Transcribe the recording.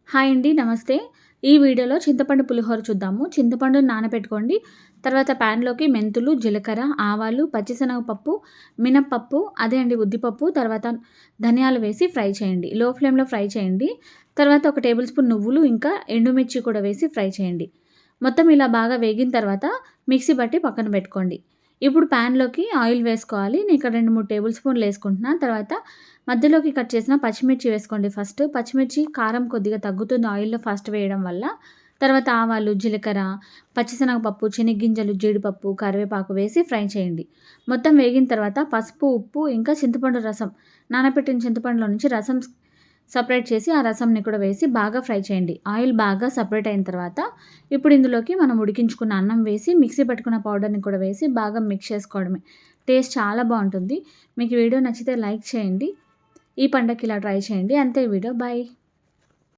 Hi అండి. నమస్తే. ఈ వీడియోలో చింతపండు పులిహోర చూద్దాము. చింతపండుని నానబెట్టుకోండి. తర్వాత ప్యాన్‌లోకి మెంతులు, జీలకర్ర, ఆవాలు, పచ్చిశనగపప్పు, మినపప్పు అదే అండి ఉద్దిపప్పు, తర్వాత ధనియాలు వేసి ఫ్రై చేయండి. లో ఫ్లేమ్‌లో ఫ్రై చేయండి. తర్వాత ఒక టేబుల్ స్పూన్ నువ్వులు, ఇంకా ఎండుమిర్చి కూడా వేసి ఫ్రై చేయండి. మొత్తం ఇలా బాగా వేగిన తర్వాత మిక్సీ పట్టి పక్కన పెట్టుకోండి. ఇప్పుడు ప్యాన్‌లోకి ఆయిల్ వేసుకోవాలి. నేను ఇక్కడ 2, 3 టేబుల్ స్పూన్లు ఏసుకుంటున్నా. తర్వాత మధ్యలోకి కట్ చేసిన పచ్చిమిర్చి వేసుకోండి ఫస్ట్. పచ్చిమిర్చి కారం కొద్దిగా తగ్గుతుంది ఆయిల్‌లో ఫస్ట్ వేయడం వల్ల. తర్వాత ఆవాలు, జీలకర్ర, పచ్చిశనగపప్పు, చెనిగ్గింజలు, జీడిపప్పు, కరివేపాకు వేసి ఫ్రై చేయండి. మొత్తం వేగిన తర్వాత పసుపు, ఉప్పు, ఇంకా చింతపండు రసం, నానబెట్టిన చింతపండులో నుంచి రసం సెపరేట్ చేసి ఆ రసంని కూడా వేసి బాగా ఫ్రై చేయండి. ఆయిల్ బాగా సెపరేట్ అయిన తర్వాత ఇప్పుడు ఇందులోకి మనం ఉడికించుకున్న అన్నం వేసి మిక్సీ పట్టుకున్న పౌడర్‌ని కూడా వేసి బాగా మిక్స్ చేసుకోవడమే. టేస్ట్ చాలా బావుంటుంది. మీకు వీడియో నచ్చితే లైక్ చేయండి. ఈ పండగకి ఇలా ట్రై చేయండి. అంతే వీడియో. బాయ్.